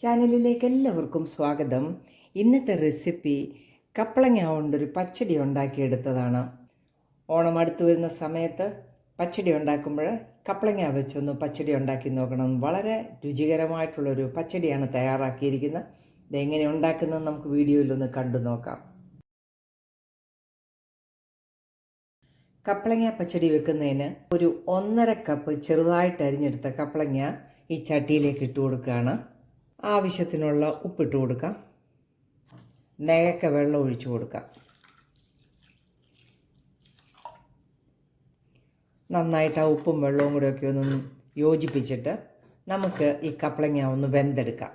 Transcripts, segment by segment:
ചാനലിലേക്ക് എല്ലാവർക്കും സ്വാഗതം. ഇന്നത്തെ റെസിപ്പി കപ്പളങ്ങ കൊണ്ടൊരു പച്ചടി ഉണ്ടാക്കിയെടുത്തതാണ്. ഓണം അടുത്ത് വരുന്ന സമയത്ത് പച്ചടി ഉണ്ടാക്കുമ്പോൾ കപ്പളങ്ങ വെച്ചൊന്ന് പച്ചടി ഉണ്ടാക്കി നോക്കണം. വളരെ രുചികരമായിട്ടുള്ളൊരു പച്ചടിയാണ് തയ്യാറാക്കിയിരിക്കുന്നത്. ഇതെങ്ങനെ ഉണ്ടാക്കുന്നത് നമുക്ക് വീഡിയോയിലൊന്ന് കണ്ടു നോക്കാം. കപ്പളങ്ങ പച്ചടി വെക്കുന്നതിന് ഒരു 1.5 കപ്പ് ചെറുതായിട്ട് അരിഞ്ഞെടുത്ത കപ്പളങ്ങ ഈ ചട്ടിയിലേക്ക് ഇട്ട് കൊടുക്കുകയാണ്. ആവശ്യത്തിനുള്ള ഉപ്പിട്ട് കൊടുക്കാം. നേരക്ക വെള്ളം ഒഴിച്ചു കൊടുക്കാം. നന്നായിട്ട് ആ ഉപ്പും വെള്ളവും കൂടെയൊക്കെ ഒന്ന് യോജിപ്പിച്ചിട്ട് നമുക്ക് ഈ കപ്പളങ്ങ ഒന്ന് വെന്തെടുക്കാം.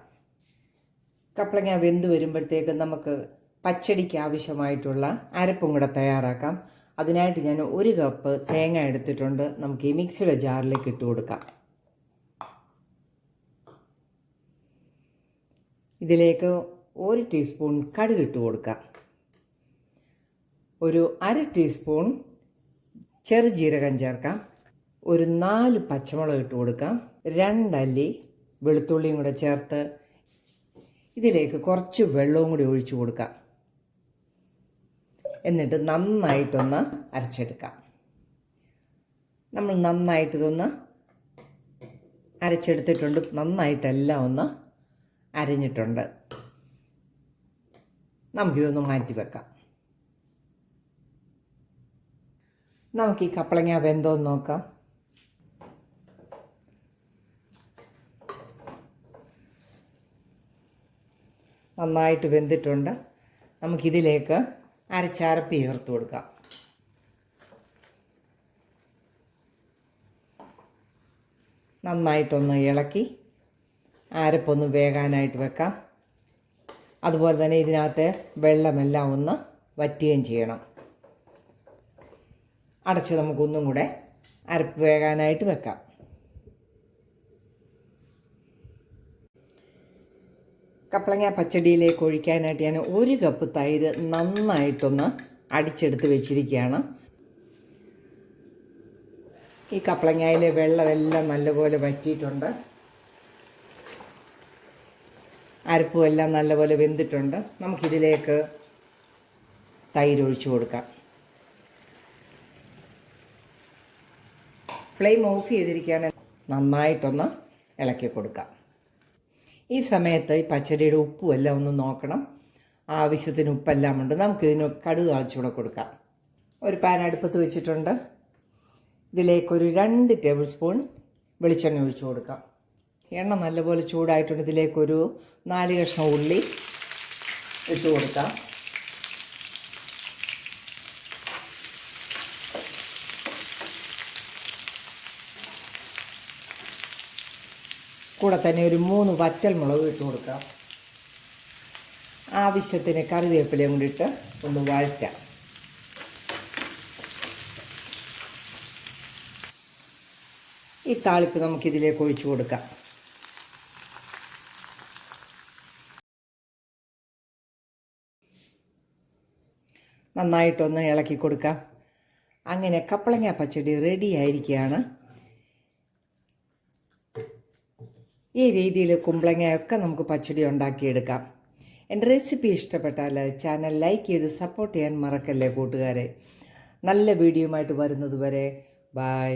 കപ്പളങ്ങ വെന്ത് വരുമ്പോഴത്തേക്ക് നമുക്ക് പച്ചടിക്ക് ആവശ്യമായിട്ടുള്ള അരപ്പും കൂടെ തയ്യാറാക്കാം. അതിനായിട്ട് ഞാൻ 1 കപ്പ് തേങ്ങ എടുത്തിട്ടുണ്ട്. നമുക്ക് ഈ മിക്സിയുടെ ജാറിലേക്ക് ഇട്ട് കൊടുക്കാം. ഇതിലേക്ക് 1 ടീസ്പൂൺ കടുക് ഇട്ട് കൊടുക്കാം. ഒരു 1/2 ടീസ്പൂൺ ചെറുജീരകം ചേർക്കാം. ഒരു 4 പച്ചമുളക് ഇട്ട് കൊടുക്കാം. 2 അല്ലി വെളുത്തുള്ളിയും കൂടെ ചേർത്ത് ഇതിലേക്ക് കുറച്ച് വെള്ളവും കൂടി ഒഴിച്ചു കൊടുക്കാം. എന്നിട്ട് നന്നായിട്ടൊന്ന് അരച്ചെടുക്കാം. നമ്മൾ നന്നായിട്ടിതൊന്ന് അരച്ചെടുത്തിട്ടുണ്ട്. നന്നായിട്ടെല്ലാം ഒന്ന് അരിഞ്ഞിട്ടുണ്ട്. നമുക്കിതൊന്ന് മാറ്റി വെക്കാം. നമുക്ക് ഈ കപ്പളങ്ങ വെന്തോന്ന് നോക്കാം. നന്നായിട്ട് വെന്തിട്ടുണ്ട്. നമുക്കിതിലേക്ക് അരച്ചരപ്പ് ചേർത്ത് കൊടുക്കാം. നന്നായിട്ടൊന്ന് ഇളക്കി അരപ്പൊന്ന് വേകാനായിട്ട് വെക്കാം. അതുപോലെ തന്നെ ഇതിനകത്ത് വെള്ളമെല്ലാം ഒന്ന് വറ്റുകയും ചെയ്യണം. അടച്ച് നമുക്കൊന്നും കൂടെ അരപ്പ് വേകാനായിട്ട് വെക്കാം. കപ്പളങ്ങ പച്ചടിയിലേക്ക് ഒഴിക്കാനായിട്ട് ഞാൻ 1 കപ്പ് തൈര് നന്നായിട്ടൊന്ന് അടിച്ചെടുത്ത് വെച്ചിരിക്കുകയാണ്. ഈ കപ്പളങ്ങയിലെ വെള്ളമെല്ലാം നല്ലപോലെ വറ്റിയിട്ടുണ്ട്. അരപ്പും എല്ലാം നല്ലപോലെ വെന്തിട്ടുണ്ട്. നമുക്കിതിലേക്ക് തൈര് ഒഴിച്ചു കൊടുക്കാം. ഫ്ലെയിം ഓഫ് ചെയ്തിരിക്കുകയാണ്. നന്നായിട്ടൊന്ന് ഇളക്കി കൊടുക്കാം. ഈ സമയത്ത് ഈ പച്ചടിയുടെ ഉപ്പും എല്ലാം ഒന്ന് നോക്കണം. ആവശ്യത്തിന് ഉപ്പെല്ലാം ഉണ്ട്. നമുക്കിതിന് കടുക് താളിച്ചുകൂടെ കൊടുക്കാം. ഒരു പാൻ അടുപ്പത്ത് വെച്ചിട്ടുണ്ട്. ഇതിലേക്കൊരു 2 ടേബിൾ സ്പൂൺ വെളിച്ചെണ്ണ ഒഴിച്ചു കൊടുക്കാം. എണ്ണ നല്ലപോലെ ചൂടായിട്ടുണ്ട്. ഇതിലേക്കൊരു 4 കഷ്ണം ഉള്ളി ഇട്ട് കൊടുക്കാം. കൂടെ തന്നെ ഒരു 3 വറ്റൽമുളക് ഇട്ട് കൊടുക്കാം. ആവശ്യത്തിന് കറിവേപ്പിലയും കൂടി ഇട്ട് ഒന്ന് വഴറ്റാം. ഈ താളിപ്പ് നമുക്കിതിലേക്ക് ഒഴിച്ചു കൊടുക്കാം. നന്നായിട്ടൊന്ന് ഇളക്കി കൊടുക്കാം. അങ്ങനെ കപ്പളങ്ങ പച്ചടി റെഡി ആയിരിക്കുകയാണ്. ഈ രീതിയിൽ കുമ്പളങ്ങയൊക്കെ നമുക്ക് പച്ചടി ഉണ്ടാക്കിയെടുക്കാം. എൻ്റെ റെസിപ്പി ഇഷ്ടപ്പെട്ടാൽ ചാനൽ ലൈക്ക് ചെയ്ത് സപ്പോർട്ട് ചെയ്യാൻ മറക്കല്ലേ കൂട്ടുകാരെ. നല്ല വീഡിയോയുമായിട്ട് വരുന്നത് വരെ ബൈ.